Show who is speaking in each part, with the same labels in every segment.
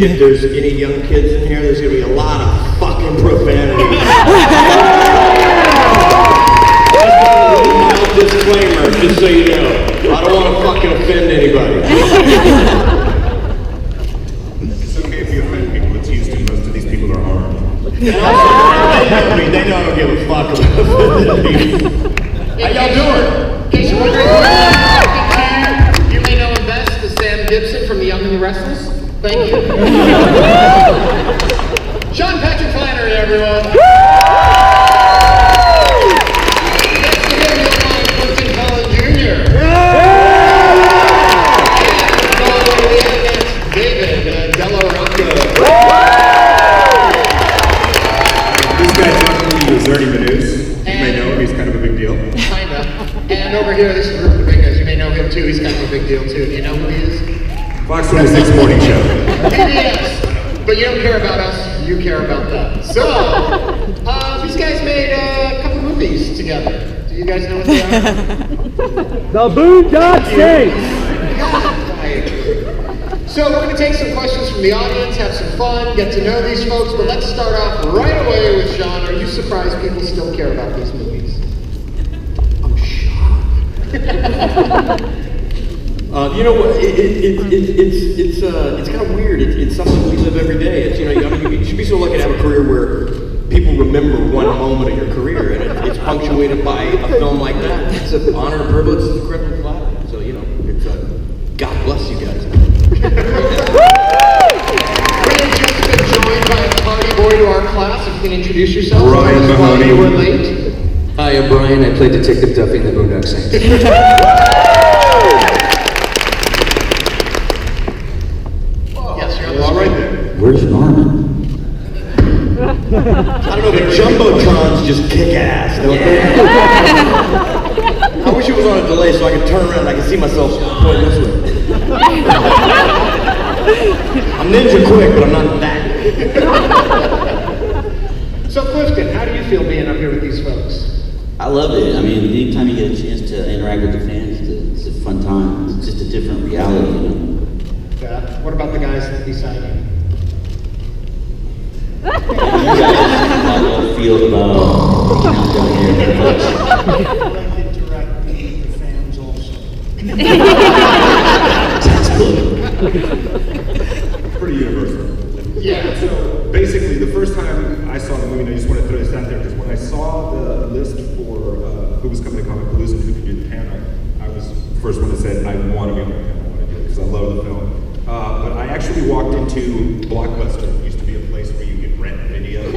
Speaker 1: if there's any young kids in here, there's gonna be a lot of fucking profanity. Disclaimer, just so you know. I don't want to fucking offend anybody.
Speaker 2: It's okay if you offend people. It's Houston. Most of these people are armed.
Speaker 1: And also, they know I don't give a fuck about offending people. How y'all doing?
Speaker 3: In case you're wondering, you may know him best as Sam Gibson from The Young and the Restless. Thank you. Sean Patrick Flanery, everyone. Next to him, you'll find Clifton Collins Jr. And David, Della Rocco.
Speaker 2: This guy talked to me was Ernie Reedus. You may know him. He's kind of a big deal.
Speaker 3: Kinda. And over here, this is Rupert Because. You may know him too. He's kind of a big deal too. Do you know who he is?
Speaker 2: Fox 26 morning show.
Speaker 3: Yes. But you don't care about us. You care about them. So, these guys made a couple movies together. Do you guys know what they are?
Speaker 4: The Boondock Saints!
Speaker 3: So we're going to take some questions from the audience, have some fun, get to know these folks, but let's start off right away with Sean. Are you surprised people still care about these movies? I'm shocked.
Speaker 1: You know what? It's kind of weird. It's something we live every day. It's, you know, you should be so lucky to have a career where people remember one moment of your career, and it's punctuated by a film like that. It's an honor and privilege. It's incredibly flattering. So, you know, it's God bless you guys.
Speaker 3: We have just been joined by a party boy to our class. If you can introduce yourself.
Speaker 2: Brian Mahoney.
Speaker 3: You were late.
Speaker 5: Hi, I'm Brian. I played Detective Duffy in the Boondock Saints. Where's Norman?
Speaker 1: I don't know, but Jumbotrons just kick ass, don't they? I wish it was on a delay so I could turn around and I could see myself pointing this way. I'm ninja quick, but I'm not that.
Speaker 3: So Clifton, how do you feel being up here with these folks?
Speaker 6: I love it. I mean, anytime you get a chance to interact with the fans, it's a fun time. It's just a different reality, you know?
Speaker 3: What about the guys beside you?
Speaker 6: You guys feel about down here.
Speaker 7: Interact with the fans also.
Speaker 2: Pretty universal.
Speaker 3: Yeah.
Speaker 2: So basically, the first time I saw the movie, and I just want to throw this out there, because when I saw the list for who was coming to ComicPalooza and who could do the panel, I was the first one that said, I want to be on the panel, I want to do it, because I love the film. But I actually walked into Blockbuster. It used to be a place where you could rent videos.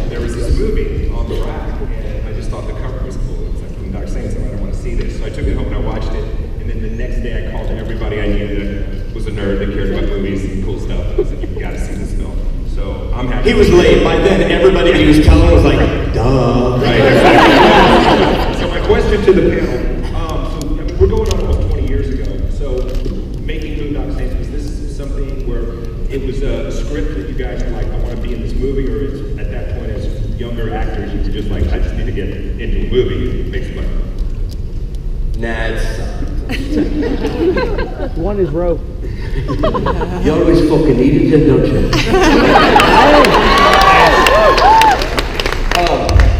Speaker 2: There was this movie on the rack, and I just thought the cover was cool. It was like Boondock Saints, and I wanted to see this. So I took it home and I watched it, and then the next day I called everybody I knew that was a nerd that cared about movies and cool stuff. And I was like, you've got to see this film. So I'm happy.
Speaker 1: He was late. By then, everybody he was telling was like, duh.
Speaker 2: Right. So my question to the panel, we're going on almost 20 years ago. So making Boondock Saints, was this something where it was a script that you guys were like, I want to be in this movie, or it's, at that point as younger actors, you were just like, I just need to get into a movie and make some money?
Speaker 1: Nah, it's
Speaker 4: One is rope.
Speaker 1: you always fucking needed him, don't you?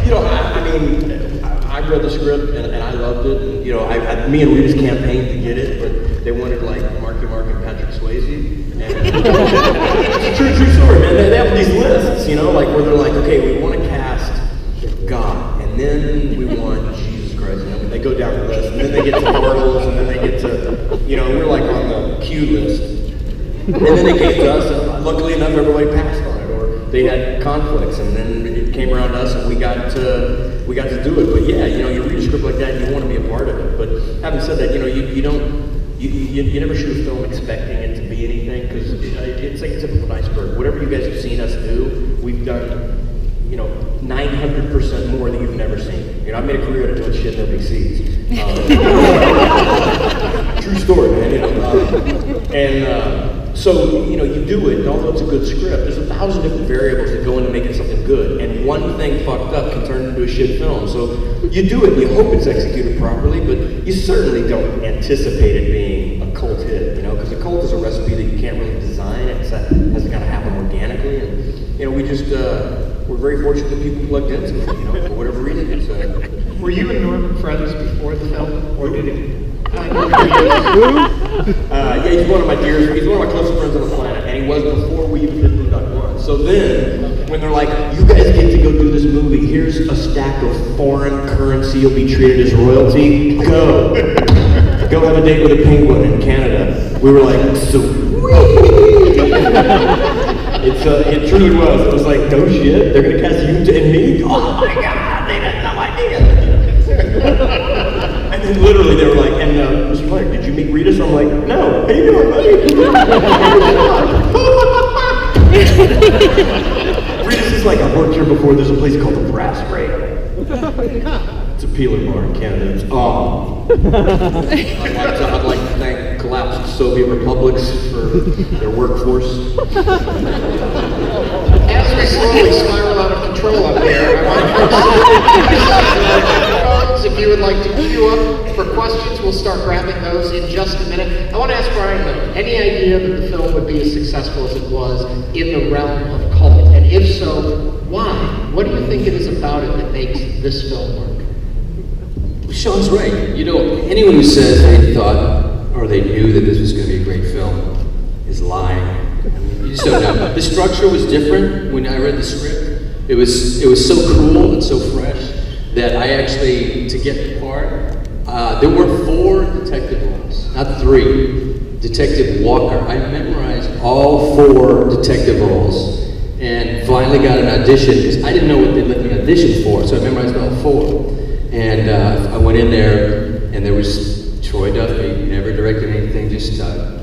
Speaker 1: You know, I mean, I read the script and I loved it. And, you know, me and Reedus campaigned to get it, but they wanted like Marky Mark and Patrick Swayze. And it's a true story, man. They have these lists, you know, like where they're like, okay, we want to cast God, and then we want Jesus Christ. You know, they go down the list, and then they get to Marvels, and then they get to, you know, we're like on the Q list. And then they came to us, and luckily enough, everybody passed on it, or they had conflicts, and then it came around to us, and we got to do it. But yeah, you know, you read a script like that, and you want to be a part of it. But having said that, you know, you never shoot a film expecting it to be anything, because it's like a tip of an iceberg. Whatever you guys have seen us do, we've done, you know, 900% more than you've never seen. You know, I made a career out of doing shit nobody sees. True story, man. You know, so, you know, you do it, and although it's a good script, there's 1,000 different variables that go into making something good, and one thing fucked up can turn into a shit film. So you do it, and you hope it's executed properly, but you certainly don't anticipate it being a cult hit, you know, because a cult is a recipe that you can't really just, we're very fortunate that people plugged into it, you know, for whatever reason. It's,
Speaker 3: Were you and Norman friends before the film, or did it?
Speaker 1: yeah, he's one of my dearest, he's one of my closest friends on the planet, and he was before we even did Boondock 1. So then, when they're like, you guys get to go do this movie, here's a stack of foreign currency, you'll be treated as royalty, go. Go have a date with a penguin in Canada. We were like, sweet. It truly was. It was like, no shit, they're gonna cast you and me? Oh my god, they had no idea. And then literally they were like, and Mr. Flanery, did you meet Reedus? I'm like, no, how you doing, buddy? Reedus is like, I've worked here before, there's a place called the Brass Rail. It's a peeler bar in Canada. It's I'd like to thank collapsed Soviet republics for their workforce.
Speaker 3: As we slowly spiral out of control up here, I want to if you would like to queue up for questions, we'll start grabbing those in just a minute. I want to ask Brian though, any idea that the film would be as successful as it was in the realm of cult? And if so, why? What do you think it is about it that makes this film work?
Speaker 5: Sean's right. You know, anyone who says they thought or they knew that this was going to be a great film is lying. I mean, you just don't know. The structure was different when I read the script. It was so cool and so fresh that I actually, to get the part, there were 4 detective roles, not 3. Detective Walker. I memorized all 4 detective roles and finally got an audition because I didn't know what they'd let me audition for, so I memorized all 4. And I went in there, and there was Troy Duffy, never directed anything, just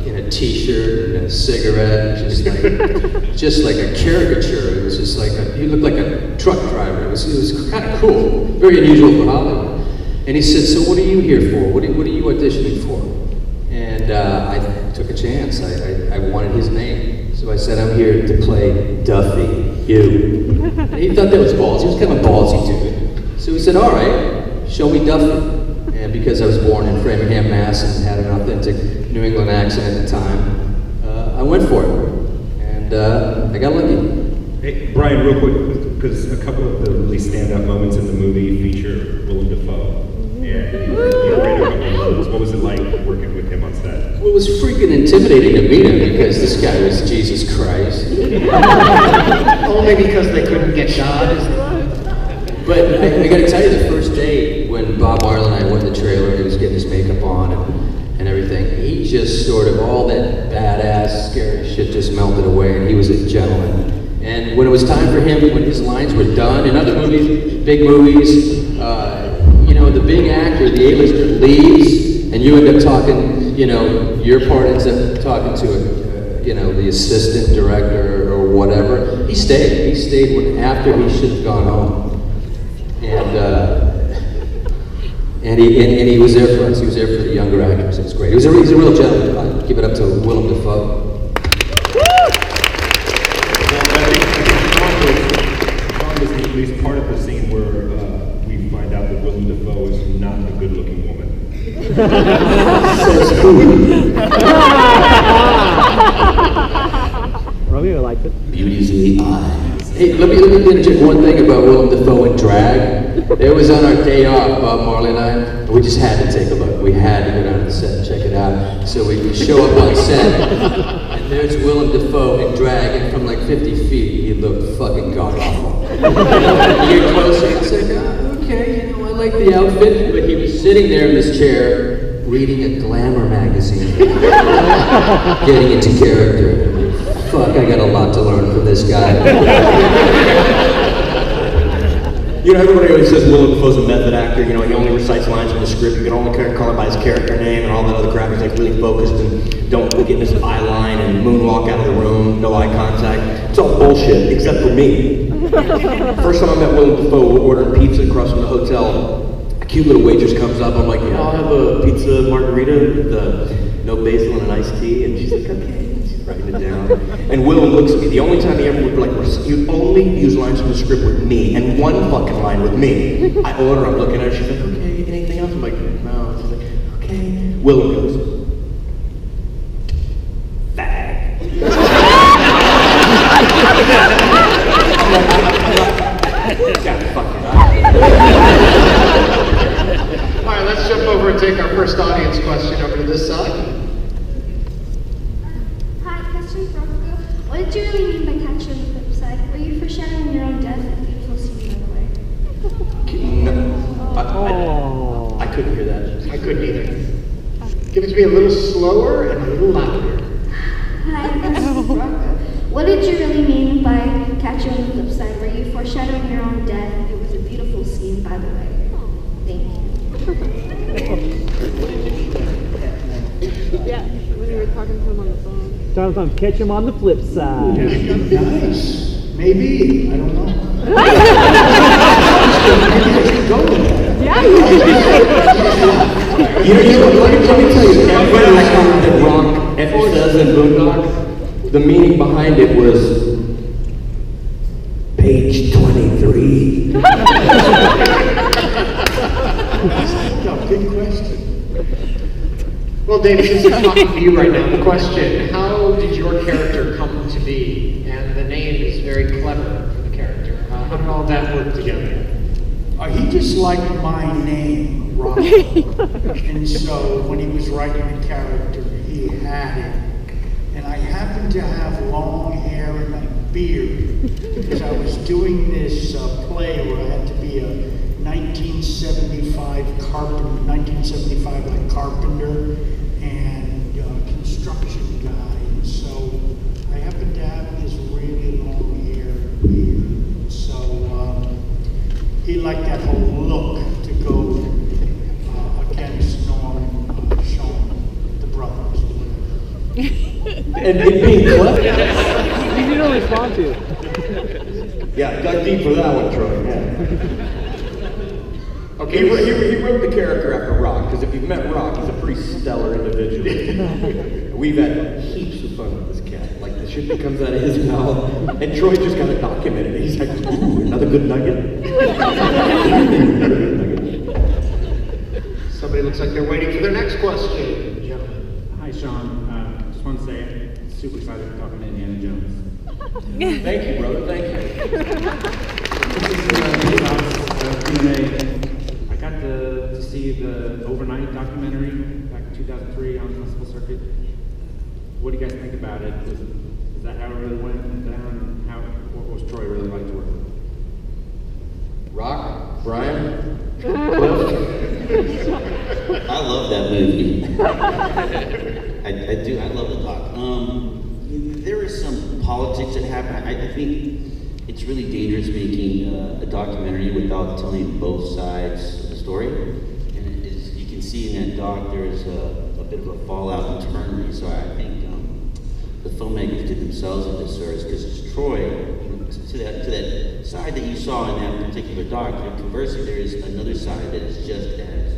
Speaker 5: in a t-shirt and a cigarette, just like a caricature. It was just like, he looked like a truck driver. It was kind of cool, very unusual for Hollywood. And he said, so what are you here for? What are you auditioning for? And I took a chance. I wanted his name. So I said, I'm here to play Duffy, you. And he thought that was ballsy. He was kind of a ballsy dude. So he said, all right, show me Duffy. And because I was born in Framingham, Mass. and had an authentic New England accent at the time, I went for it. And I got lucky.
Speaker 2: Hey, Brian, real quick, because a couple of the really standout moments in the movie feature Willem Dafoe. And you read a couple of those. What was it like working with him on set?
Speaker 5: Well, it was freaking intimidating to meet him because this guy was Jesus Christ.
Speaker 3: Only because they couldn't get God.
Speaker 5: But I got to tell you, the first day when Bob Marley and I went to the trailer, he was getting his makeup on and everything, he just sort of, all that badass, scary shit just melted away, and he was a gentleman. And when it was time for him, when his lines were done, in other movies, big movies, you know, the big actor, the A-lister leaves, and you end up talking, you know, your part ends up talking to you know, the assistant director or whatever. He stayed when, after he should have gone home. And he was there for us. He was there for the younger actors. It was great. He's a real gentleman. I'd give it up to Willem Dafoe.
Speaker 2: Sean was at least part of the scene where we find out that Willem Dafoe is not a good-looking woman.
Speaker 5: So cool.
Speaker 4: Romeo liked it.
Speaker 6: Beauty's in the eye.
Speaker 5: Hey, let me interject one thing about Willem Dafoe and drag. It was on our day off, Bob Marley and I, and we just had to take a look. We had to go down to the set and check it out. So we show up on set, and there's Willem Dafoe in drag, and from like 50 feet, he looked fucking god-awful. You get closer, it's like, okay, you know, I like the outfit, but he was sitting there in this chair, reading a glamour magazine, getting into character. Fuck, I got a lot to learn from this guy.
Speaker 1: You know, everybody always says Willem Dafoe's a method actor. You know, he only recites lines from the script. You can only call him by his character name and all that other crap. He's like really focused and don't get in his eye line and moonwalk out of the room, no eye contact. It's all bullshit, except for me. First time I met Willem Dafoe, we were ordering pizza across from the hotel. A cute little waitress comes up. I'm like, yeah, I'll have a pizza margarita with no basil and an iced tea. And she's like, okay. Writing it down. And Willem looks at me. The only time he ever would you'd only use lines from the script with me, and one fucking line with me. I order, I'm looking at her, she's like, okay, anything else? I'm like, no. She's like, okay. Willem goes, fag.
Speaker 8: What did you really mean by catch you on the flip side? Were you foreshadowing your own death? A beautiful scene, by the way.
Speaker 1: No, I couldn't hear that.
Speaker 3: I couldn't either. Give it to me a little slower and a little louder.
Speaker 8: Hi, Miss Rocco. What did you really mean by catch you on the flip side? Were you foreshadowing your own death? It was a beautiful scene, by the way. Thank you.
Speaker 9: Yeah, when you were talking to him on the phone.
Speaker 4: Sometimes catch him on the flip side.
Speaker 7: Nice. Maybe. I don't know.
Speaker 9: Yeah,
Speaker 1: Let me tell you, everybody like that Rock says in Boondock, the meaning behind it was page 23.
Speaker 7: Good question.
Speaker 3: Well, David, since I'm talking to you right now, the question, how did your character come to be? And the name is very clever for the character. How did all that work together?
Speaker 7: He just liked my name, Rob. And so when he was writing the character, he had it. And I happened to have long hair and a beard because I was doing this play where I had to be a 1975 carpenter and construction guy. And so I happened to have this really long hair and beard. So he liked that whole look to go against Norman, Sean, the brothers, whatever.
Speaker 1: And being clever.
Speaker 4: Easy to respond to.
Speaker 1: Yeah, dug deep for that one, Troy. Yeah. Okay, he wrote the character after Rock, because if you've met Rock, he's a pretty stellar individual. We've had heaps of fun with this cat. Like, the shit that comes out of his mouth, and Troy just got it documented. He's like, ooh, another good nugget.
Speaker 3: Somebody looks like they're waiting for their next question, gentlemen.
Speaker 10: Hi, Sean. Just want to say I'm super excited for talking to Indiana Jones.
Speaker 1: Thank you, brother. Thank you.
Speaker 10: I got to see the overnight documentary back in 2003 on the festival circuit. What do you guys think about it? Is that how it really went down? What was Troy really like to work with?
Speaker 1: Rock, Brian,
Speaker 6: I love that movie. I do. I love the doc. There is some politics that happen. I think it's really dangerous making a documentary without telling both sides of the story. And you can see in that doc, there's a bit of a fallout internally. So I think the filmmakers did themselves a disservice because Troy, to that side that you saw in that particular doc, conversely, there is another side that is just as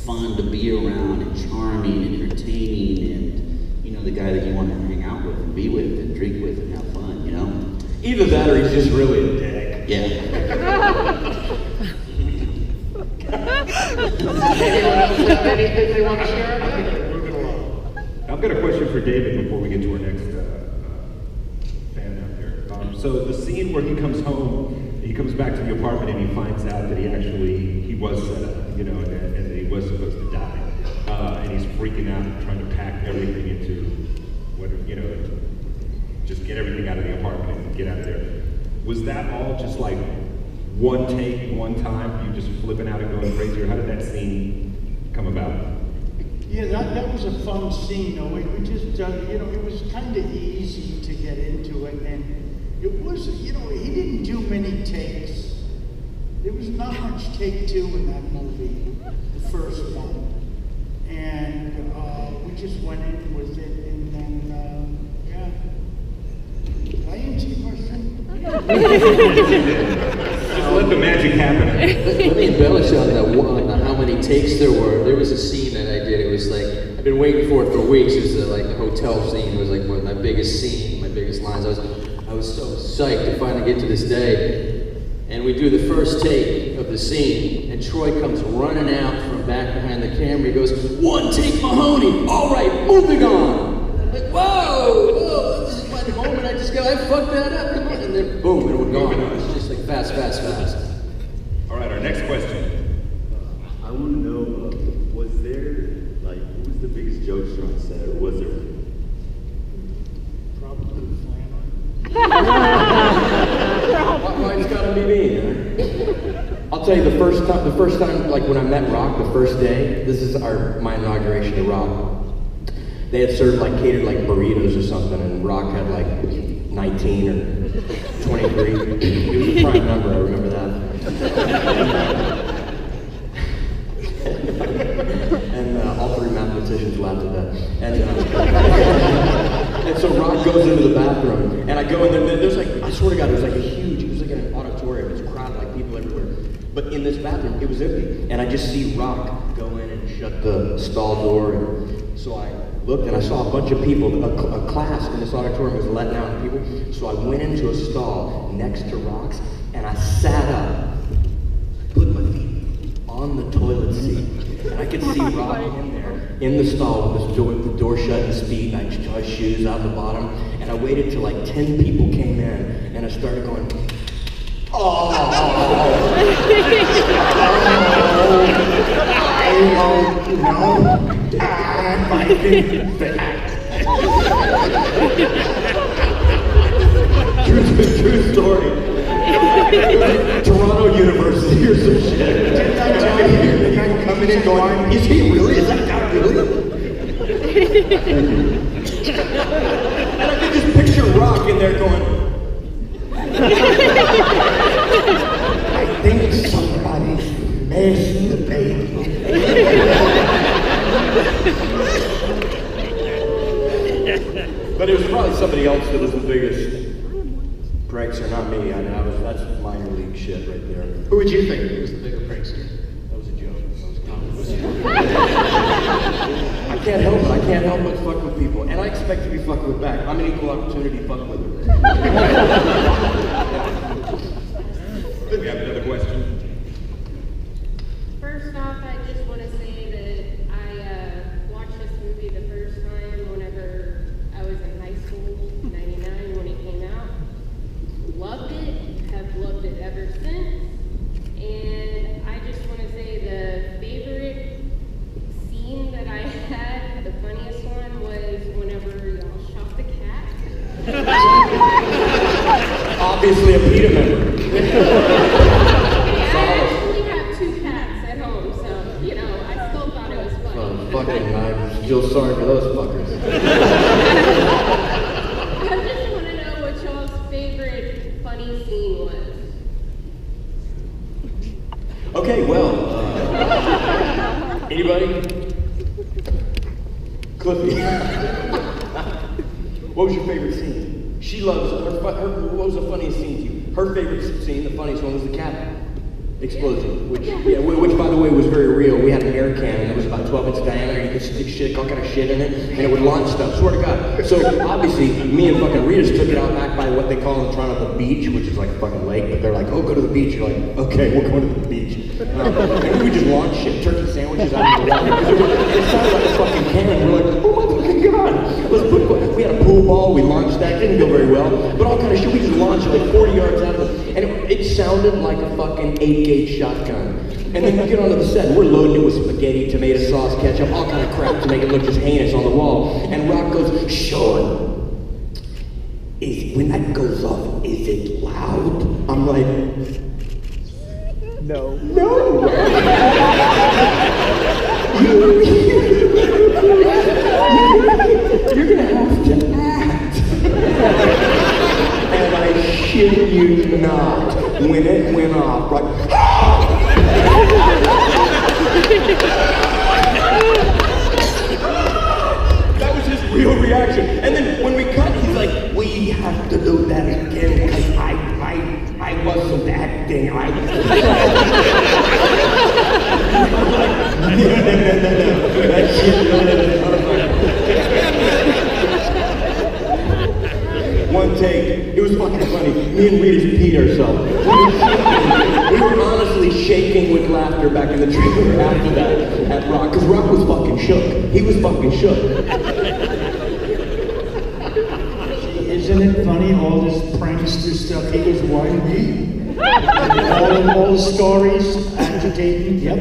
Speaker 6: fun to be around and charming and entertaining and, the guy that you want to hang out with and be with and drink with and have fun,
Speaker 1: Either that or he's just really a dick.
Speaker 6: Yeah.
Speaker 3: Anyone else have anything they want to share? Moving along.
Speaker 2: I've got a question for David before we get to our next fan out there. So the scene where he comes home, he comes back to the apartment and he finds out that he was set up, and he was supposed to die. And he's freaking out, trying to pack everything into just get everything out of the apartment and get out of there. Was that all just like one take, one time, you just flipping out and going crazy, or how did that scene come about?
Speaker 7: Yeah, that was a fun scene, though. We just, it was kind of easy to get into it, and it was, he didn't do many takes. There was not much take two in that movie, the first one. And we just went in with it, and then, Did I answer your question?
Speaker 2: Just let the magic happen.
Speaker 5: Let me embellish on that one, on how many takes there were. There was a scene that I did. It was like, I've been waiting for it for weeks. It was like the hotel scene. It was like one of my biggest scenes, my biggest lines. I was so psyched to finally get to this day. And we do the first take of the scene, and Troy comes running out from back behind the camera. He goes, "One take, Mahoney. All right, moving on." And I'm like, whoa, this is my moment. I fucked that up. Come on. And then boom, and we're gone. It's just like fast.
Speaker 2: All right, our next question.
Speaker 11: I want to know, what was the biggest jokester on set, or was there?
Speaker 7: Probably Flanery.
Speaker 1: to be me. Huh? I'll tell you the first time, like when I met Rock the first day. This is my inauguration to Rock. They had served like catered like burritos or something, and Rock had like 19 or 23. It was a prime number. I remember that. And all three mathematicians laughed at that. And so Rock goes into the bathroom, and I go in there. There's like, I swear to God, it was like an auditorium. It was crowded, like people everywhere. But in this bathroom, it was empty, and I just see Rock go in and shut the stall door. And so I looked, and I saw a bunch of people. A class in this auditorium was letting out people. So I went into a stall next to Rock's, and I sat up, put my feet on the toilet seat. And I could see Rock in there, in the stall with the door shut and his feet, and I just his shoes out the bottom. And I waited till like 10 people came in, and I started going, oh, I don't know, I'm fighting back. True story. Toronto University or some shit. Didn't I tell you? People coming in going, is he really? Is that guy really? And I could just picture Rock in there going, I think somebody's masturbating. But it was probably somebody else that was the biggest prankster, not me. That's minor league shit right there.
Speaker 3: Who would you think was the bigger prankster?
Speaker 1: That was a joke. I can't help it. I can't help but fuck with people. And I expect to be fucked with back. I'm an equal opportunity fuck with her.
Speaker 2: We have another question.
Speaker 12: First off, I just want to say that I watched this movie the first time whenever I was in high school, 99, when it came out. Loved it, have loved it ever since. And I just want to say the favorite scene that I had, the funniest one, was whenever y'all shot the cat.
Speaker 1: Obviously a PETA member.
Speaker 12: I actually have 2 cats at home, so, you know, I still thought it was funny.
Speaker 1: Fucking, I'm still sorry for those fuckers.
Speaker 12: I just want to know what y'all's favorite funny scene was.
Speaker 1: Okay, well, anybody? Cliffy. What was your favorite scene? She loves what was the funniest scene to you? Her favorite scene, the funniest one, was the cat explosion, which by the way was very real. We had an air cannon that was about 12 inches diameter. You could stick all kind of shit in it, and it would launch stuff. Swear to God. So obviously, me and fucking Reedus took it out back by what they call in Toronto the beach, which is like a fucking lake. But they're like, oh, go to the beach. You're like, okay, we're going to the beach. And we just launched shit, turkey sandwiches out of the water. It sounded like a fucking cannon. We're like, oh my fucking God. We had a pool ball. We launched that. Didn't go very well, but all kind of shit. We just launched it like 40 yards out of it, and it sounded like a fucking 8-gauge shotgun. And then we get onto the set, we're loading it with spaghetti, tomato sauce, ketchup, all kind of crap to make it look just heinous on the wall. And Rock goes, Sean, when that goes off, is it loud? I'm like, no. No! You're gonna have to act. And I shit you not, when it went off, like, that was his real reaction. And then when we cut, he's like, we have to do that again, because I wasn't acting. I was that shit. One take, it was fucking funny. Me and Reedus peed ourselves. We were honestly shaking with laughter back in the trailer after that at Rock, because Rock was fucking shook. He was fucking shook.
Speaker 7: Isn't it funny, all this prankster stuff? He was whiny. all the stories, agitating. Yep.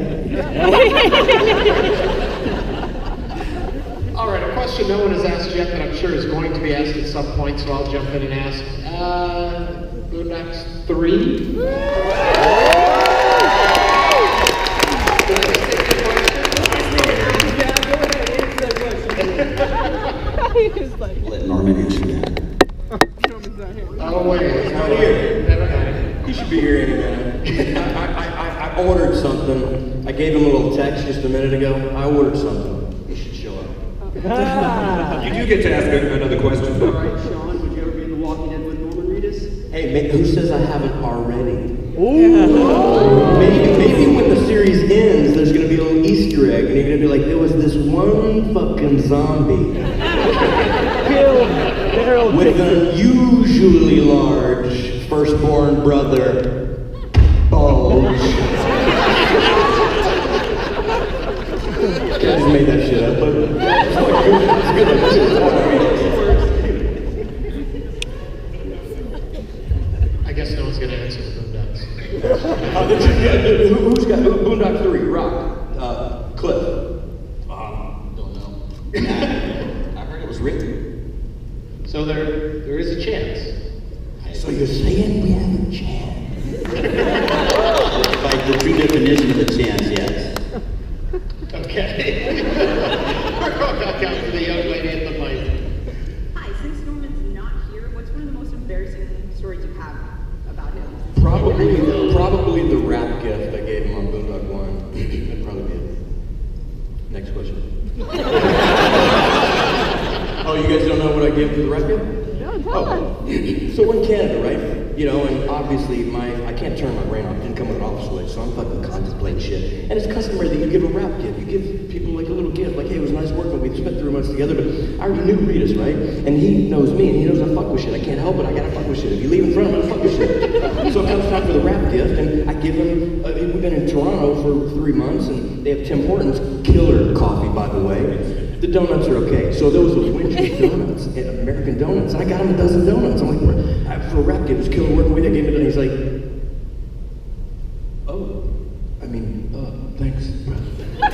Speaker 3: All right, a question no one has asked yet that I'm sure is going to be asked at some point, so I'll jump in and ask. Boondocks 3.
Speaker 6: Let Norman answer that.
Speaker 3: Oh, wait.
Speaker 1: He's not here.
Speaker 3: Never mind.
Speaker 1: He should be here any minute. I ordered something. I gave him a little text just a minute ago. I ordered something. He should show up.
Speaker 2: You do get to ask another question, though.
Speaker 13: All right, Sean, would you ever be in The Walking Dead with Norman Reedus?
Speaker 1: Hey, who says I haven't already? Maybe when the series ends, there's gonna be a little Easter egg, and you're gonna be like, there was this one fucking zombie with an unusually large firstborn brother bulge. I just made that shit up, but it's quite good. It's good.
Speaker 3: I guess no one's going to answer the Boondocks.
Speaker 1: Who's got Boondock 3? Rock. Cliff. Don't know.
Speaker 6: I heard it was written.
Speaker 3: So there is a chance.
Speaker 1: So you're saying we have a chance?
Speaker 6: By the true definition of a chance, yes.
Speaker 3: Okay. We're going back out to the young lady at the mic.
Speaker 14: Hi, since Norman's not here, what's one of the most embarrassing stories you have about him?
Speaker 1: Probably the rap gift I gave him on Boondock 1. That'd probably be it. Next question. Oh, you guys don't know what I gave for the rap gift?
Speaker 9: No, tell us.
Speaker 1: So we're in Canada, right? You know, and obviously I can't turn my brain off. Didn't come with an off switch, so I'm fucking contemplating shit. And it's customary that you give a rap gift. You give people like a little gift, like, hey, it was nice working. We spent 3 months together, but I already knew Reedus, right? And he knows me, and he knows I fuck with shit. I can't help it. I gotta fuck with shit. If you leave in front, I'm gonna fuck with shit. So it comes time for the rap gift, and I give him. We've been in Toronto for 3 months, and they have Tim Hortons, killer coffee, by the way. The donuts are okay. So there was a Winch's Donuts, American Donuts, and I got him a dozen donuts. I'm like, for a rap gift, it was killer working with you. I gave him a donut. He's like, oh, I mean, thanks, brother. I'm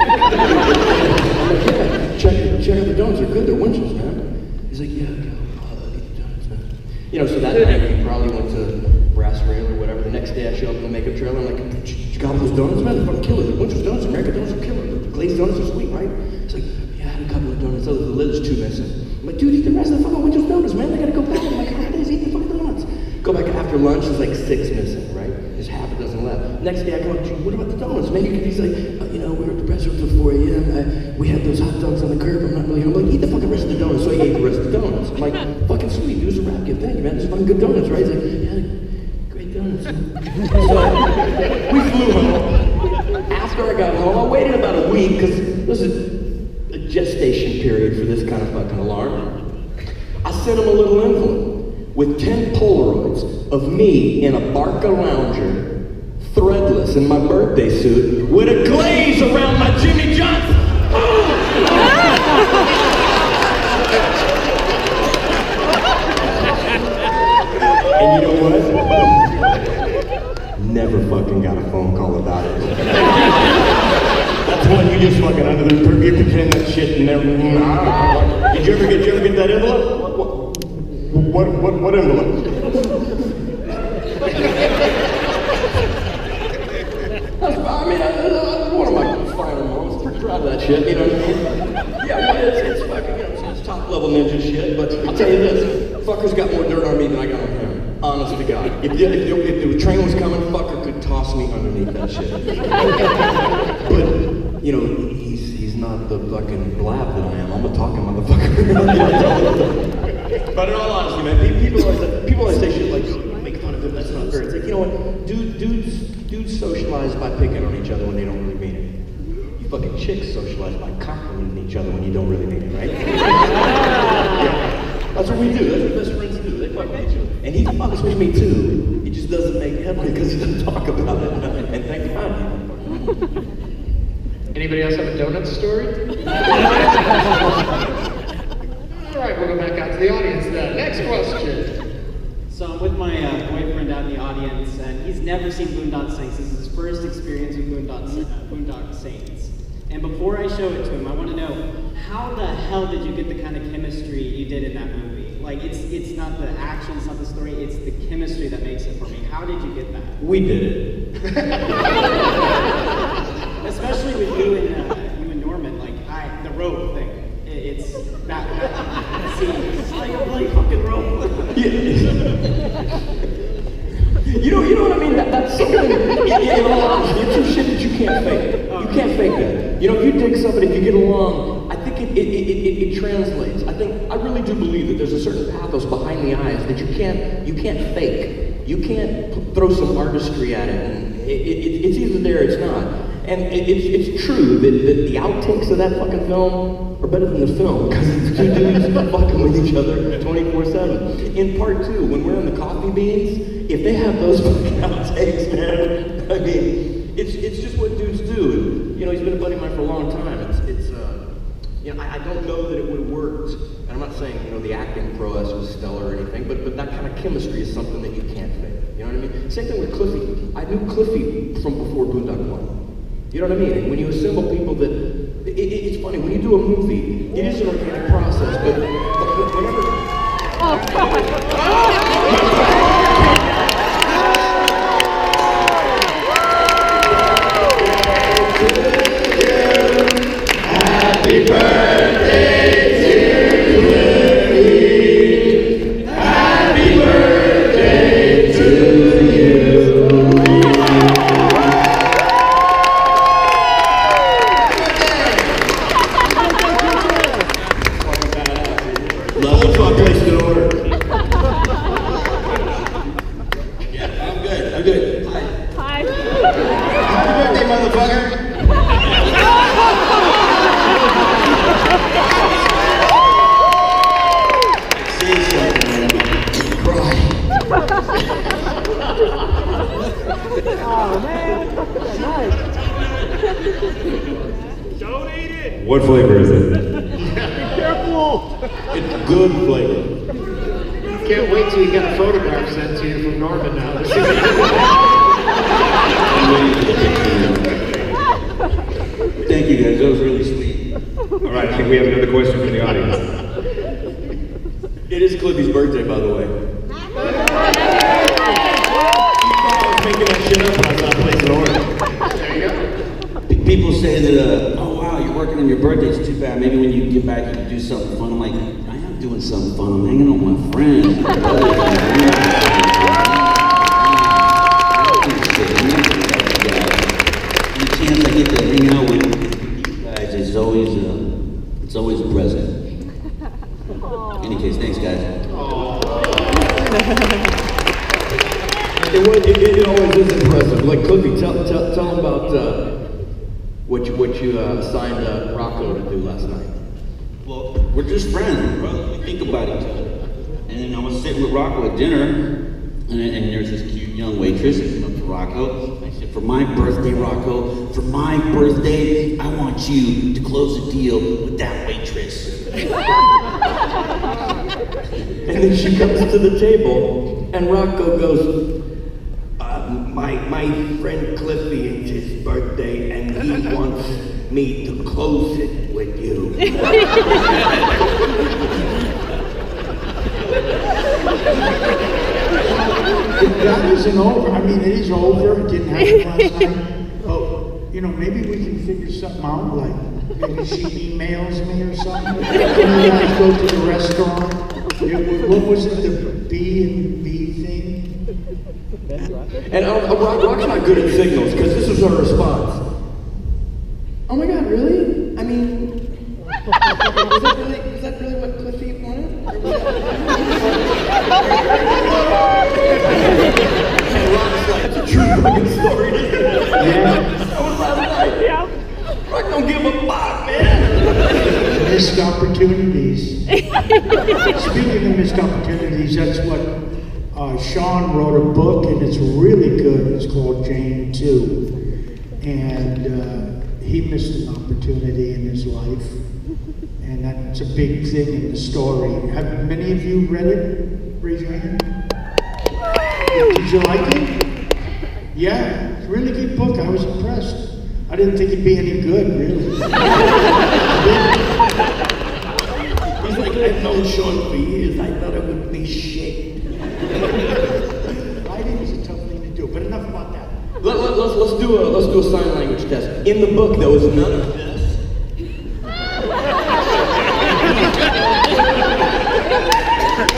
Speaker 1: like, yeah, check out the donuts. They're good. They're Winch's, man. He's like, yeah, I'll eat the donuts, man. You know, so that night he probably went to Brass Rail or whatever. The next day I show up in the makeup trailer. I'm like, you got those donuts, man? They're fucking killer. The Winch's Donuts, American Donuts are killer. The glazed donuts are sweet, right? It's like, yeah, I had a couple of donuts. Oh, the lid's too missing. I'm like, dude, eat the rest of the fucking Winch's Donuts, man. They gotta go back. I'm like, how days eat the fucking donuts? Go back after lunch, there's like 6 missing, right? There's half a dozen left. Next day I go, what about the donuts, man? He's like, you know, we were at the restaurant till 4 a.m. We had those hot dogs on the curb. I'm not really hungry. I'm like, eat the fucking rest of the donuts. So he ate the rest of the donuts. I'm like, fucking sweet. It was a rap gift. Thank you, man. These are fucking good donuts, right? He's like, yeah, great donuts. So we flew home. After I got home, I waited about a week because this is a gestation period for this kind of fucking alarm. I sent him a little envelope with 10 Polaroids of me in a Barca lounger, threadless in my birthday suit, with a glaze around my Jimmy Johnson. And you know what? Never fucking got a phone call about it. That's when you just fucking under the curb, you pretend that shit and never. Did you ever get that envelope? What envelope? I mean, one of my finer moments. Pretty proud of that shit. You know what I mean? Yeah, well, it's fucking, you know, it's top level ninja shit. But I'll tell you this: fucker's got more dirt on me than I got on him. Honest to God. If the train was coming, fucker could toss me underneath that shit. But you know, he's not the fucking blab that I am. I'm a talking motherfucker. But in all honesty, man, people always say shit like, make fun of him, that's not fair. It's like, you know what, dudes socialize by picking on each other when they don't really mean it. You fucking chicks socialize by complimenting each other when you don't really mean it, right? Yeah. That's what we do, that's what best friends do, they fuck with each other. And he fucks with me too, he just doesn't make headline because he doesn't talk about it. And thank God.
Speaker 3: Anybody else have a donut story? All right, we'll go back out to the audience then. Next question.
Speaker 13: So I'm with my boyfriend out in the audience, and he's never seen Boondock Saints. This is his first experience with Boondock Saints. And before I show it to him, I want to know, how the hell did you get the kind of chemistry you did in that movie? Like, it's not the action, it's not the story, it's the chemistry that makes it for me. How did you get that?
Speaker 1: We did it.
Speaker 13: Especially with you and Norman, like, the rope thing. It's that scene. It's like a bloody fucking rope.
Speaker 1: You know what I mean? That's something, in all honesty, it's some shit that you can't fake. You can't fake that. You know, if you dig somebody, if you get along, I think it translates. I really do believe that there's a certain pathos behind the eyes that you can't fake. You can't throw some artistry at it, and it's either there or it's not. And it's true that the outtakes of that fucking film are better than the film, because it's two dudes fucking with each other 24/7. In part 2, when we're in the coffee beans, if they have those fucking outtakes, man, I mean, it's just what dudes do. And, you know, he's been a buddy of mine for a long time. You know, I don't know that it would have worked. And I'm not saying, you know, the acting prowess was stellar or anything, but that kind of chemistry is something that you can't fake. You know what I mean? Same thing with Cliffy. I knew Cliffy from before Boondock 1. You know what I mean? And when you assemble people that, it's funny, when you do a movie, it is an organic process, but whenever... Oh,
Speaker 15: Happy birthday to Cliffy. Happy birthday to you.
Speaker 2: What flavor is it?
Speaker 7: Be careful!
Speaker 1: It's good flavor.
Speaker 3: Can't wait till you get a photograph sent to you from Norman now.
Speaker 6: Thank you guys, that was really sweet.
Speaker 2: All right, I think we have another question from the audience.
Speaker 1: It is Cliffy's birthday, by the way. I was making that shit up when I saw a place in Oregon.
Speaker 3: There you go.
Speaker 6: People say that, oh wow, you're working on your birthday, it's too bad. Maybe when you get back, you can do something fun. I'm like, I am doing something fun. I'm hanging out with my friends. Any chance I get to hang out with you guys, it's always a present. In any case, thanks guys.
Speaker 1: It always is impressive. Like Cliffy, tell them about what you assigned Rocco to do last night.
Speaker 6: Well, we're just friends, bro. We think about each other. And then I was sitting with Rocco at dinner, and there's this cute young waitress that came up to Rocco. I said, for my birthday, Rocco, for my birthday, I want you to close a deal with that waitress.
Speaker 1: And then she comes to the table, and Rocco goes, my friend Cliffy, it's his birthday, and he wants me to close it with you.
Speaker 7: That isn't over. I mean, it is over. It didn't happen last night. Oh, you know, maybe we can figure something out, like maybe she emails me or something. And you guys go to the restaurant. What was it, the B&B thing?
Speaker 1: And Rock's not good at signals, because this was her response. Oh my God, really? I mean, was that really what Cliffy wanted? And Rock's like, that's a true fucking story. Yeah. That was last night. Yeah. Rock don't give a fuck, man.
Speaker 7: Missed opportunities. Speaking of missed opportunities, that's what Sean wrote a book, and it's really good. It's called Jane 2. And he missed an opportunity in his life. And that's a big thing in the story. Have many of you read it? Raise your hand. Did you like it? Yeah, it's a really good book. I was impressed. I didn't think it'd be any good, really.
Speaker 1: He's like,
Speaker 7: I've known Sean for years. I thought it would be shit. Writing is a tough thing to do, but enough about that.
Speaker 1: Let's do a sign language test. In the book, there was none of this.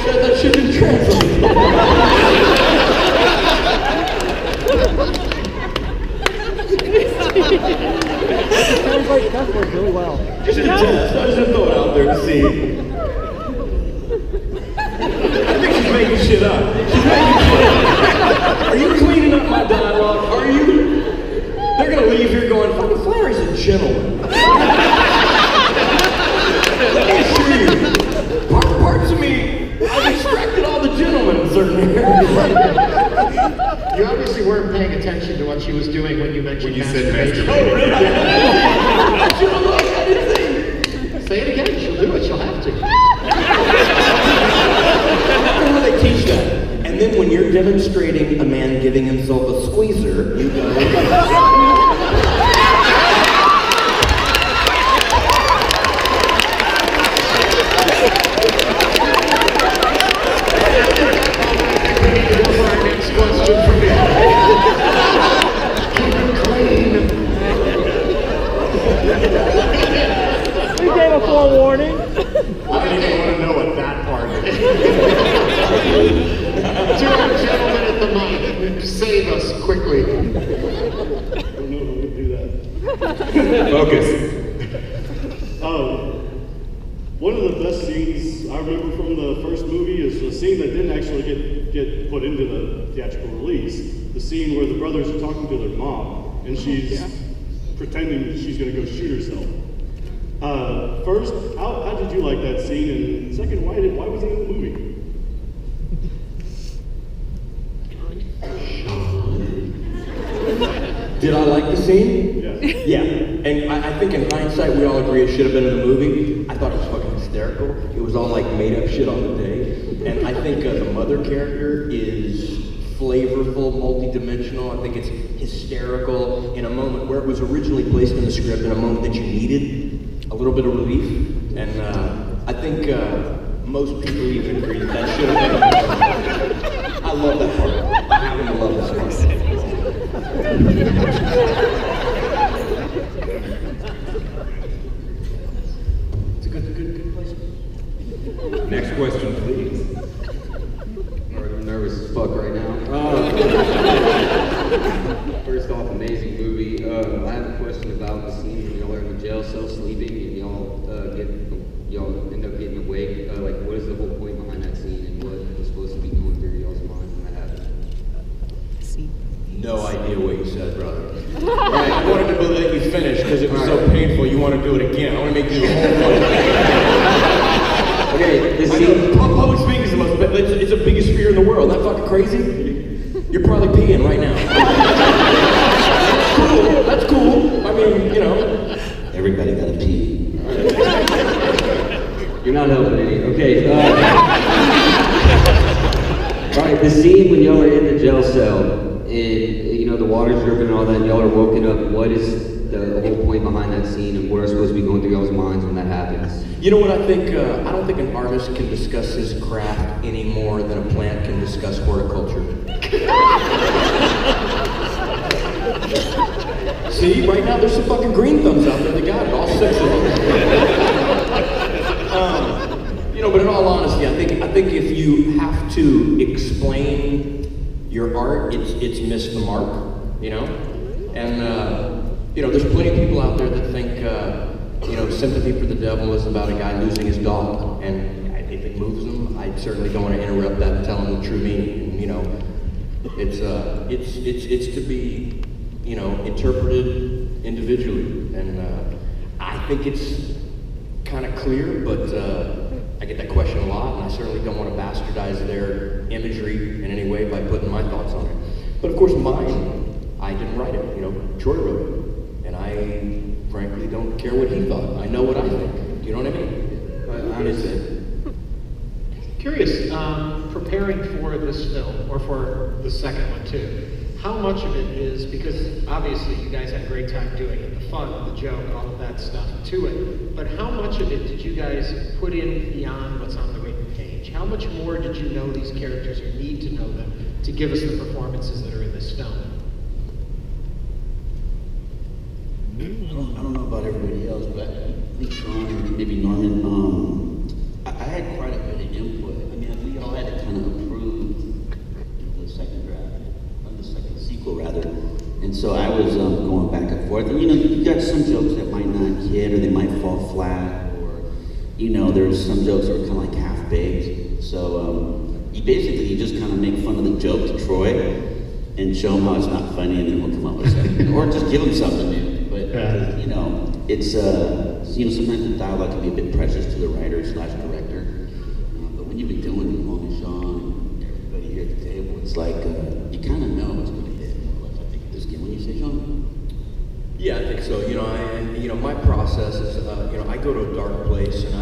Speaker 1: That should have been translated.
Speaker 4: Translate cuss words really well.
Speaker 1: Just a test. I just throw it out there to see. I think she's making shit up. She's making shit up. Are you cleaning up my dialogue? Are you? They're gonna leave here going, fucking Flanery's a gentleman. Let me assure you, parts of me, I've extracted all the gentlemen in certain areas.
Speaker 3: You obviously weren't paying attention to what she was doing when you mentioned
Speaker 2: When you said
Speaker 3: masturbation.
Speaker 2: masturbation.
Speaker 3: Oh, really?
Speaker 1: I should have looked, I didn't see.
Speaker 3: Say it again. She'll do it. She'll have to.
Speaker 1: How they teach that. And then when you're demonstrating a man giving himself a squeezer, you go.
Speaker 4: We gave a forewarning.
Speaker 2: I don't even want to know what that part is.
Speaker 3: To our gentleman at the mic, save us quickly.
Speaker 11: I don't know who would do that.
Speaker 2: Focus.
Speaker 11: One of the best scenes I remember from the first movie is a scene that didn't actually get put into the theatrical release. The scene where the brothers are talking to their mom, and she's pretending that she's going to go shoot herself. First, how did you like that scene? And second, why was it in the movie?
Speaker 1: Did I like the scene?
Speaker 11: Yes.
Speaker 1: Yeah. And I think in hindsight, we all agree it should have been in the movie. I thought it was fucking hysterical. It was all like made up shit on the day. And I think the mother character is flavorful, multi-dimensional. I think it's hysterical in a moment where it was originally placed in the script in a moment that you needed a little bit of relief. And I think most people even agree that should have been. I love that part. I happen to love this part. It's a good place.
Speaker 2: Next question, please.
Speaker 5: I'm nervous as fuck right now. First off, amazing movie. I have a question about the scene when y'all are in the jail cell sleeping and y'all end up getting awake. Like, what is the whole point behind that scene and what was supposed to be going through y'all's mind when that happened?
Speaker 1: No idea what you said, brother. All right, I wanted to let you finish because it was so painful. You want to do it again. I want to make you the whole point.
Speaker 5: Okay, this
Speaker 1: I
Speaker 5: scene.
Speaker 1: know, public speaking is the most. It's the biggest fear in the world. Isn't that fucking crazy? You're probably peeing right now. That's cool. I mean, you know.
Speaker 6: Everybody got to pee.
Speaker 5: You're not helping any. Okay. All right, the scene when y'all are in the jail cell and the water's dripping and all that, and y'all are woken up. What is the whole point behind that scene, and what are supposed to be going through y'all's minds when that happens?
Speaker 1: You know what I think? I don't think an artist can discuss his craft any more than a plant can discuss horticulture. See, right now there's some fucking green thumbs out there. They got it, all 6 of them. But in all honesty, I think if you have to explain your art, it's missed the mark. And there's plenty of people out there that think Sympathy for the Devil is about a guy losing his dog, and if it moves them, I certainly don't want to interrupt that and tell them the true meaning. It's to be interpreted individually, and I think it's kind of clear, but I get that question a lot, and I certainly don't want to bastardize their imagery in any way by putting my thoughts on it. But of course, mine, I didn't write it. Troy wrote it, and I frankly don't care what he thought. I know what I think. You know what I mean?
Speaker 5: I understand.
Speaker 3: Curious, preparing for this film, or for the second one too, how much of it is, because obviously you guys had a great time doing it, the fun, the joke, all of that stuff to it, but how much of it did you guys put in beyond what's on the written page? How much more did you know these characters or need to know them to give us the performances that are in this film?
Speaker 6: I don't know about everybody else, but I think Sean or maybe Norman, I had quite a bit of input. I mean, we all had to kind of approve the second draft, or the second sequel rather. And so I was going back and forth. And you got some jokes that might not hit or they might fall flat, or there's some jokes that were kind of like half-baked. So you just kind of make fun of the joke to Troy and show him how it's not funny, and then we'll come up with something. Or just give him something new. But, it's, sometimes the dialogue can be a bit precious to the writer/director. But when you've been doing it long as Sean and everybody here at the table, it's like, you kind of know it's going to hit. I think this game, when you say, Sean?
Speaker 1: Yeah, I think so. My process is, I go to a dark place, and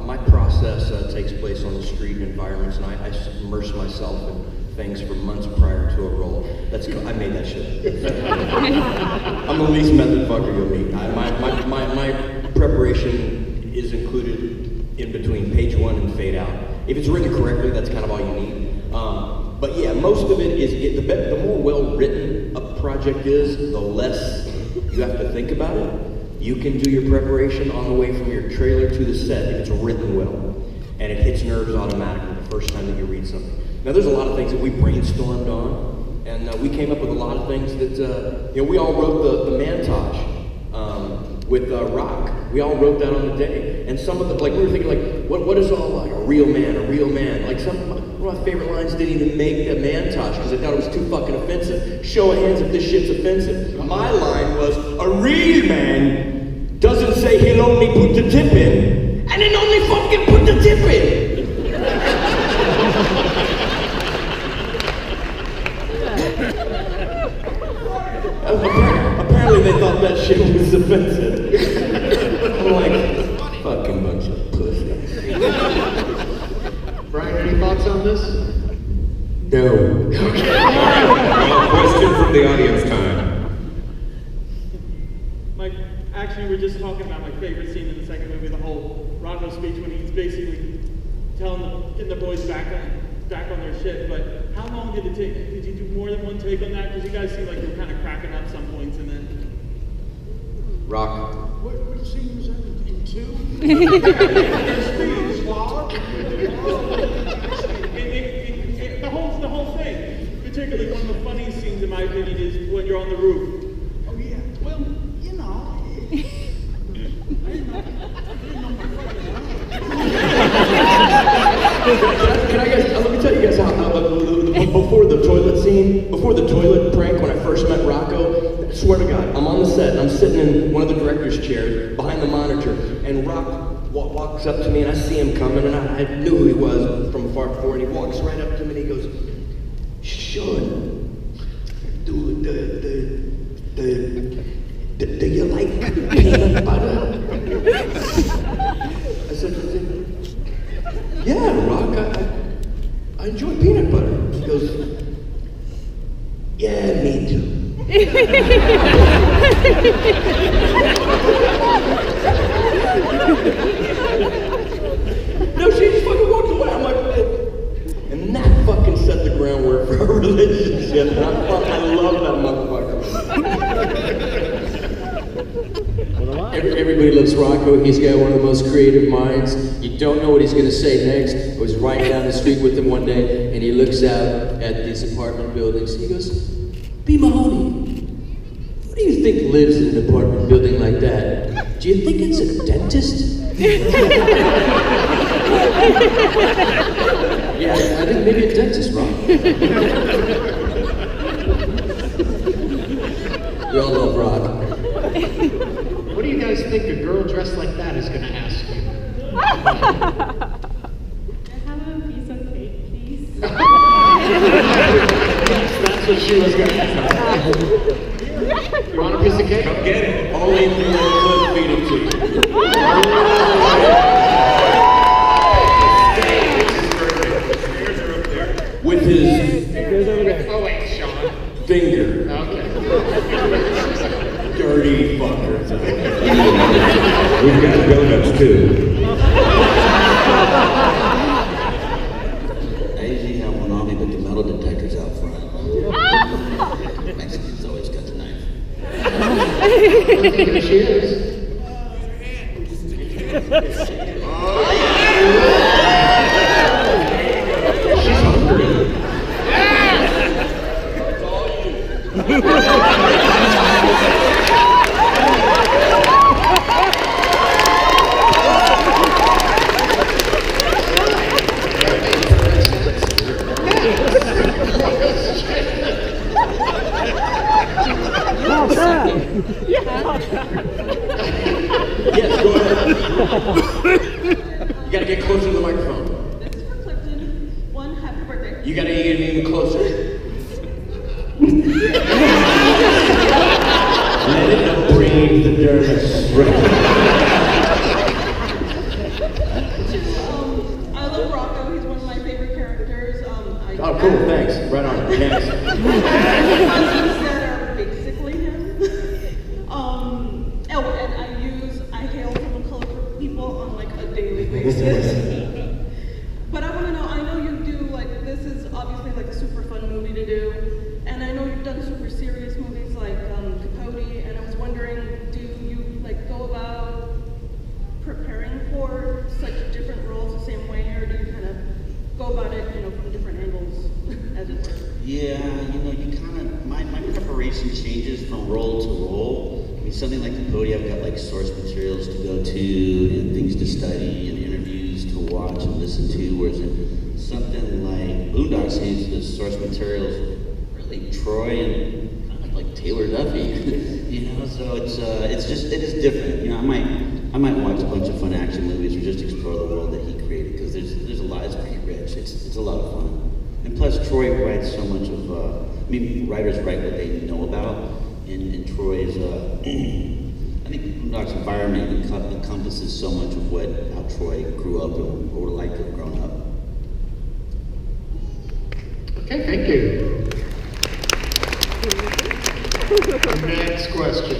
Speaker 1: my process takes place on the street environments, and I immerse myself in things for months prior to a role. I made that shit. I'm the least method fucker you'll meet. My preparation is included in between page 1 and fade out. If it's written correctly, that's kind of all you need. But yeah, most of it is, the more well written a project is, the less you have to think about it. You can do your preparation on the way from your trailer to the set if it's written well. And it hits nerves automatically the first time that you read something. Now, there's a lot of things that we brainstormed on, and we came up with a lot of things that, we all wrote the Mantosh with Rock. We all wrote that on the day. And some of the, we were thinking, what is all like a real man? Like one of my favorite lines didn't even make the Mantosh because I thought it was too fucking offensive. Show of hands if this shit's offensive. My line was, a real man doesn't say he'll only put the tip in, and then only fucking put the tip in. Apparently they thought that shit was offensive. I'm like, fucking bunch of pussies.
Speaker 3: Brian, any thoughts on this?
Speaker 1: No.
Speaker 3: Okay.
Speaker 2: Question from the audience time.
Speaker 16: Mike, actually, we're just talking about my favorite scene in the second movie, the whole Rocco speech when he's basically getting the boys back on their shit. But how long did it take? Did you do more than one take on that? Because you guys seem like you were kind of cracking up some points, and then
Speaker 1: Rock.
Speaker 7: What scene was that in 2?
Speaker 16: The whole thing. Particularly one of the funniest scenes, in my opinion, is when you're on the roof.
Speaker 7: Oh yeah. Well,
Speaker 1: Can I guess, let me tell you guys how before the toilet scene, before the toilet prank when I first met Rocco, I swear to God, I'm on the set and I'm sitting in one of the director's chairs behind the monitor, and Rock walks up to me and I see him coming, and I knew who he was from far before, and he walks right up to me and he goes, Sean, do you like peanut butter? I said, yeah, Rock, I enjoy peanut butter. He goes, yeah, me too. No, she just fucking walked away. I'm like, and that fucking set the groundwork for a relationship. And I love that motherfucker.
Speaker 5: Everybody loves Rocco. He's got one of the most creative minds. You don't know what he's going to say next. I was riding down the street with him one day, and he looks out at these apartment buildings. He goes, B. Mahoney, who do you think lives in an apartment building like that? Do you think it's a dentist? Yeah, I think maybe a dentist, Rock. We all love Rock.
Speaker 3: What do you guys think a girl dressed like that is going to ask you?
Speaker 12: Have a piece of cake, please.
Speaker 3: That's what she was going to ask. You want a piece of cake?
Speaker 2: Come get it.
Speaker 1: Only if you could feed it to you.
Speaker 2: This is very
Speaker 1: with his
Speaker 3: Oh wait, Sean.
Speaker 1: finger.
Speaker 3: Okay.
Speaker 1: Dirty fucker.
Speaker 2: We've got donuts too.
Speaker 6: I usually have one on me, but the metal detector's out front. Mexicans always got the knife.
Speaker 3: Cheers. She's hungry.
Speaker 1: Yes, go ahead. You gotta get closer to the microphone.
Speaker 14: This is for Clifton. One, happy birthday.
Speaker 1: You gotta get even closer. Let it breathe the dermis.
Speaker 14: I love Rocco. He's one of my favorite characters.
Speaker 1: Oh, cool, thanks. Right on. Next.
Speaker 14: That are basically him. And I hail from the colorful people on like a daily basis. But I want to know, I know you do, like, this is obviously like a super fun movie to do, and I know you've done super serious movies like Capote, and I was wondering, do you like go about preparing for such different roles the same way, or do you kind of go about it, from different angles, as it were?
Speaker 6: Yeah, you kind of, my preparation changes from role to role. I mean, something like Capote, I've got like source materials to go to and things to study and interviews to watch and listen to, whereas in something like Boondock Saints, the source materials really Troy and kind of like Taylor Duffy, so it is different. I might watch a bunch of fun action movies or just explore the world that he created, because there's a lot, it's pretty rich, it's a lot of fun. And plus Troy writes so much of, writers write what they know about, and Troy's, I think Boondock's environment encompasses so much of how Troy grew up and what would like to have grown up.
Speaker 3: Okay, thank you. Next question.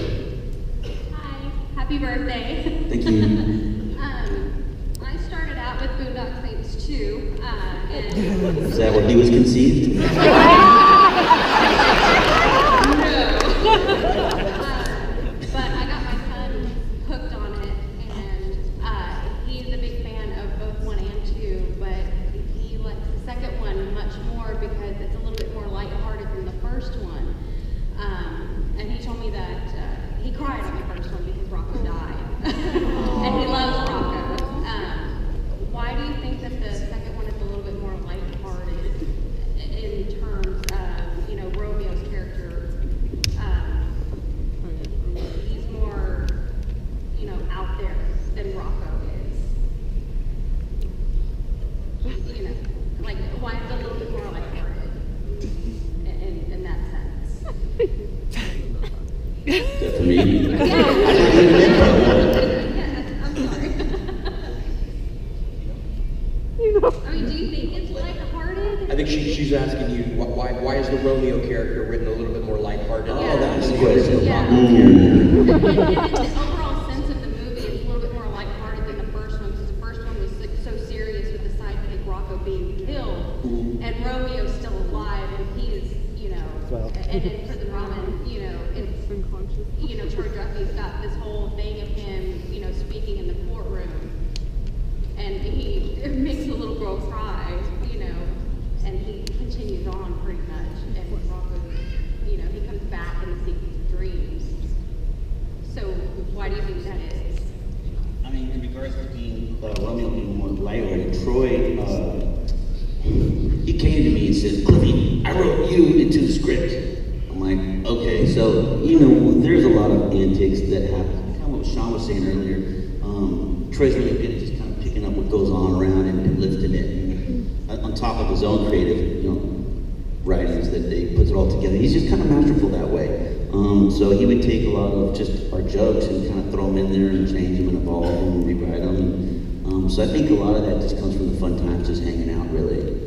Speaker 8: Hi, happy birthday.
Speaker 6: Thank you.
Speaker 8: I started out with Boondock Saints 2, and...
Speaker 6: Is that where he was conceived?
Speaker 8: But I got my son hooked on it, and he's a big fan of both 1 and 2, but he likes the second one much more because it's a little bit more lighthearted than the first one. And he told me that he cried on the first one because Rocco died, and he loves Rocco. Why do you think that the second one is a little bit more lighthearted in terms of, Romeo's character? He's more, out there than Rocco is. Like, why is it a little bit more lighthearted in that sense?
Speaker 6: Is that for me?
Speaker 8: I'm sorry. I mean, do you think it's lighthearted?
Speaker 1: I think she's asking you, why is the Romeo character written a little bit more lighthearted?
Speaker 6: Oh, that's the question.
Speaker 8: Yeah. And the overall sense of the movie is a little bit more lighthearted than the first one, because the first one was so serious with the sidekick Rocco being killed, and Romeo's still alive, and he's, and for the Roman, it's unconscious. Troy Duffy's got this whole thing of him, speaking in the courtroom, and it makes the little girl cry, and he continues on pretty much, and Rocco, he comes back in the sequence of dreams. So why do you think that is?
Speaker 6: I mean, in regards to being Romeo being more lighthearted, Troy, he came to me and said, "Cliffy, I wrote you into the script." I'm like, okay, so there's a lot of antics that happen. Kind of what Sean was saying earlier. Troy's really good at just kind of picking up what goes on around and lifting it, and on top of his own creative, writings that he puts it all together. He's just kind of masterful that way. So he would take a lot of just our jokes and kind of throw them in there and change them and evolve them and rewrite them. So I think a lot of that just comes from the fun times just hanging out, really.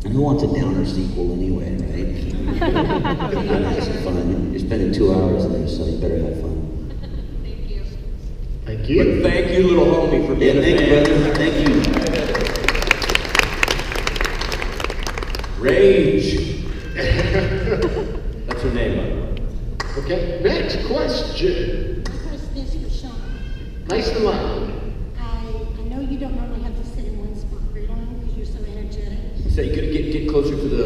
Speaker 6: And who wants a downer sequel anyway, right? Nice and fun. You're spending 2 hours in there, so you better have fun.
Speaker 8: Thank you.
Speaker 3: Thank you.
Speaker 1: But thank you, little homie, for being a
Speaker 6: Thank you,
Speaker 1: fan.
Speaker 6: brother. Thank you.
Speaker 1: Rage. That's her name, by the way.
Speaker 3: Okay, next question.
Speaker 17: My question is for Sean.
Speaker 3: Nice and loud.
Speaker 17: I know you don't normally have to sit in one spot very long because you're so energetic.
Speaker 1: So you could get closer to the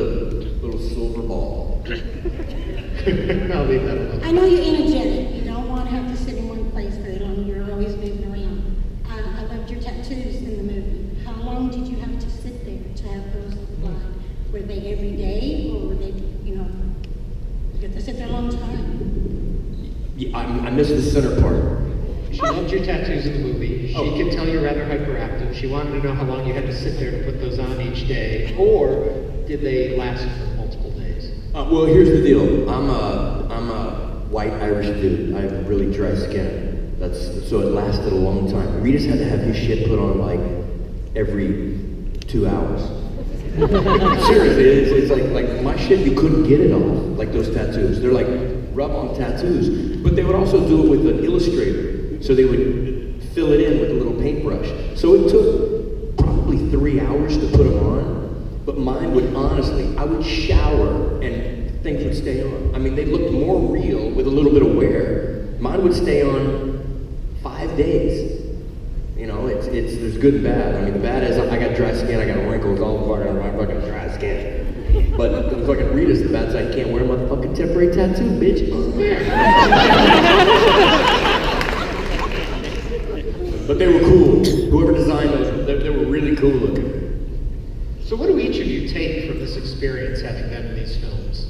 Speaker 1: little silver ball.
Speaker 3: I'll leave that alone.
Speaker 17: I know you're energetic. You don't want to have to sit in one place very long. You're always moving around. I loved your tattoos in the movie. How long did you have to sit there to have those applied? Were they every day, or were they, you have to sit there a long time?
Speaker 1: Yeah, I missed the center part.
Speaker 3: She loved your tattoos in the movie. She could tell you're rather hyperactive. She wanted to know how long you had to sit there to put those on each day, or did they last for multiple days?
Speaker 1: Well, here's the deal. I'm a white Irish dude. I have really dry skin. So it lasted a long time. Reedus had to have his shit put on like every 2 hours. Seriously, it's like my shit, you couldn't get it off, like those tattoos. They're like rub-on tattoos. But they would also do it with an illustrator. So they would fill it in with a little paintbrush. So it took probably 3 hours to put them on. But mine would honestly, I would shower and things would stay on. I mean, they looked more real with a little bit of wear. Mine would stay on 5 days. You know, there's good and bad. I mean, the bad is I got dry skin, I got wrinkles, all over my fucking dry skin. But the fucking Reedus, the bad side, I can't wear a motherfucking temporary tattoo, bitch. But they were cool. Whoever designed those, they were really cool looking.
Speaker 3: So what do each of you take from this experience having been in these films?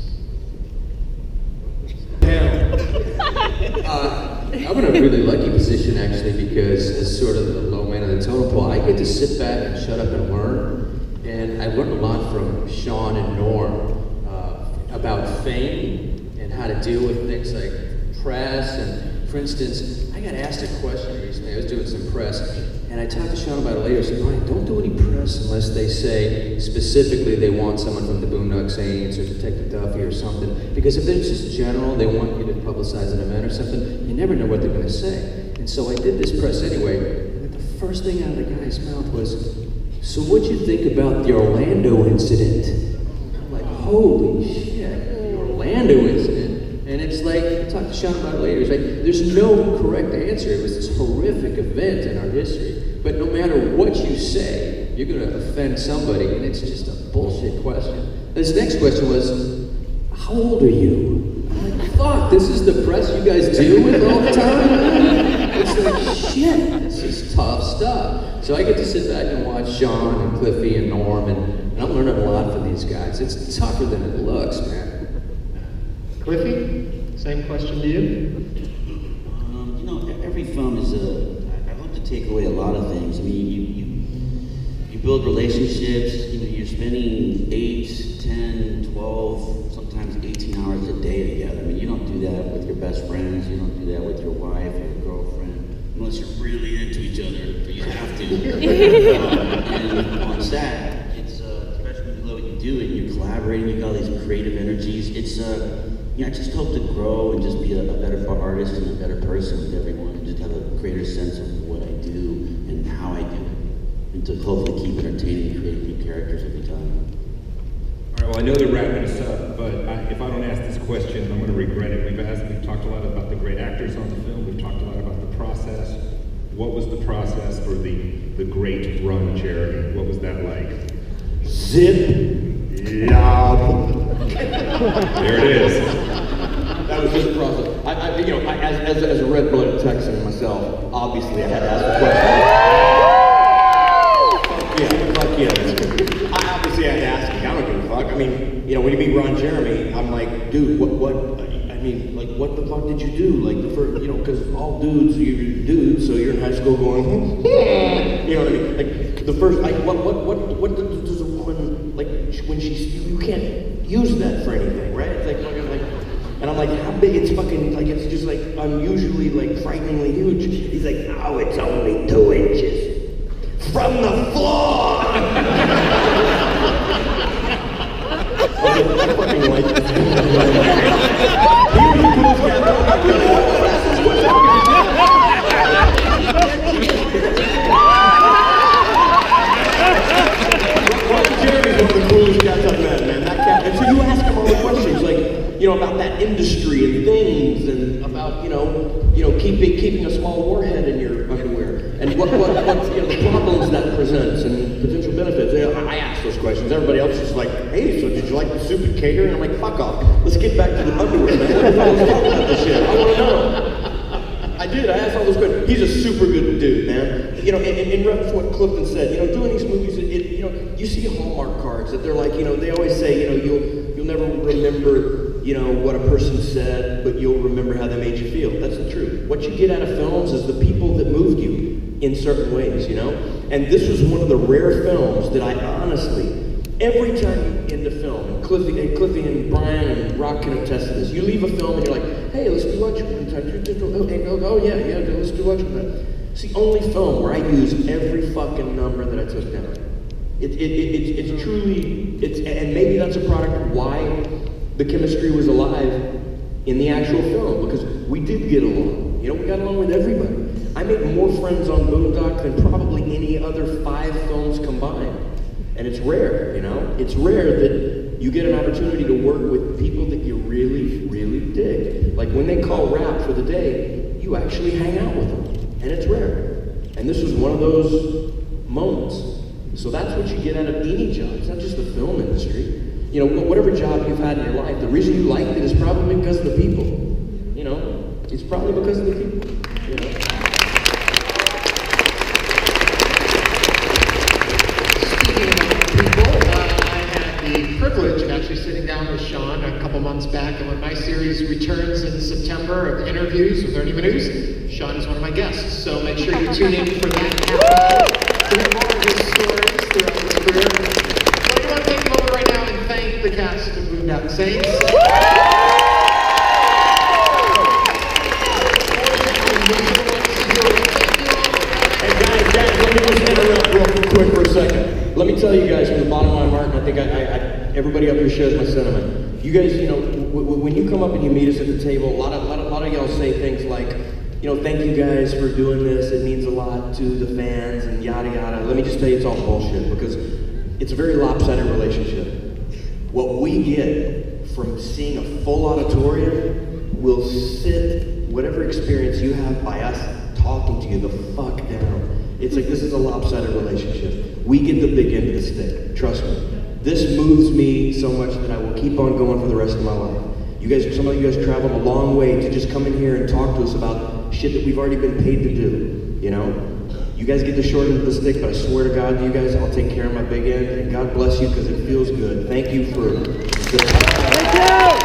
Speaker 5: I'm in a really lucky position actually because as sort of the low man of the totem pole, I get to sit back and shut up and learn. And I learned a lot from Sean and Norm about fame and how to deal with things like press. And for instance, I got asked a question recently. I was doing some press and I talked to Sean about it later. I said, Ryan, don't do any press unless they say specifically they want someone from the Boondock Saints or Detective Duffy or something. Because if it's just general, they want you to publicize an event or something, you never know what they're going to say. And so I did this press anyway, and the first thing out of the guy's mouth was, so what'd you think about the Orlando incident? I'm like, holy shit, the Orlando incident? And it's like, I talked to Sean about it later, it's like, there's no correct answer. It was this horrific event in our history. But no matter what you say, you're going to offend somebody, and it's just a bullshit question. This next question was, how old are you? I'm like, fuck, this is the press you guys deal with all the time? It's like, shit, this is tough stuff. So I get to sit back and watch Sean and Cliffy and Norm, and I'm learning a lot from these guys. It's tougher than it looks, man.
Speaker 3: Cliffy, same question to you.
Speaker 6: Every film is I hope to take away a lot of things. I mean, you build relationships. You're spending 8, 10, 12, sometimes 18 hours a day together. I mean, you don't do that with your best friends. You don't do that with your wife or your girlfriend, unless you're really into each other, but you have to. And on set, it's especially when you love what you do and you're collaborating, you got all these creative energies. I just hope to grow and just be a better artist and a better person with everyone, and just have a greater sense of what I do and how I do it, and to hopefully keep entertaining and create new characters every time.
Speaker 2: All right, well, I know they're wrapping us up, but if I don't ask this question, I'm going to regret it. We've talked a lot about the great actors on the film. We've talked a lot about the process. What was the process for the great run, Jeremy? What was that like?
Speaker 1: Zip, lob.
Speaker 2: There it is.
Speaker 1: That was just a process. As a red-blooded Texan myself, obviously I had to ask the question. Fuck yeah. I obviously had to ask him. I don't give a fuck. I mean, when you meet Ron Jeremy, I'm like, dude, what the fuck did you do? Like the first, because all dudes, you're dudes, so you're in high school going, you know what I mean? Like the first, what does a woman, like when you can't use that for anything, right? It's like fucking like, and I'm like, how big? It's fucking like, it's just like unusually like frighteningly huge. He's like, oh, it's only 2 inches from the floor. about that industry and things, and about, keeping a small warhead in your underwear, and what the problems that presents and potential benefits. I ask those questions. Everybody else is like, hey, so did you like the soup and catering? And I'm like, fuck off. Let's get back to the underwear, man. Let's talk about this shit. I want to know. I did. I asked all those questions. He's a super good dude, man. In reference to what Clifton said, doing these movies, you see Hallmark cards that they're like, they always say, you'll never remember, what a person said, but you'll remember how they made you feel. That's the truth. What you get out of films is the people that moved you in certain ways, And this was one of the rare films that I honestly, every time you end a film, and Cliffy and Brian and Rock can attest to this, you leave a film and you're like, hey, let's do lunch one time. Oh yeah, let's do lunch one time. It's the only film where I use every fucking number that I took down. It's truly, and maybe that's a product of why the chemistry was alive in the actual film, because we did get along. We got along with everybody. I made more friends on Boondock than probably any other 5 films combined. And it's rare, It's rare that you get an opportunity to work with people that you really, really dig. Like when they call rap for the day, you actually hang out with them. And it's rare. And this was one of those moments. So that's what you get out of any job. It's not just the film industry. Whatever job you've had in your life, the reason you liked it is probably because of the people. It's probably because of the people.
Speaker 3: Speaking of people, I had the privilege of actually sitting down with Sean a couple months back, and when my series returns in September of interviews with Ernie Manus, Sean is one of my guests. So make sure you tune in for that to hear more of his stories throughout his career. So I want to take a moment right now and thank the cast of Boondock Saints.
Speaker 1: Guys, let me just interrupt real quick for a second. Let me tell you guys from the bottom of my heart, and I think everybody up here shares my sentiment. You guys, when you come up and you meet us at the table, a lot of y'all say things like, thank you guys for doing this. It means a lot to the fans and yada yada. Let me just tell you, it's all bullshit, because it's a very lopsided relationship. What we get from seeing a full auditorium will sit whatever experience you have by us talking to you the fuck down. It's like, this is a lopsided relationship. We get the big end of the stick, trust me. This moves me so much that I will keep on going for the rest of my life. Some of you guys traveled a long way to just come in here and talk to us about shit that we've already been paid to do, You guys get the short end of the stick, but I swear to God, you guys, I'll take care of my big end, and God bless you, because it feels good. Thank you for the time. Thank you!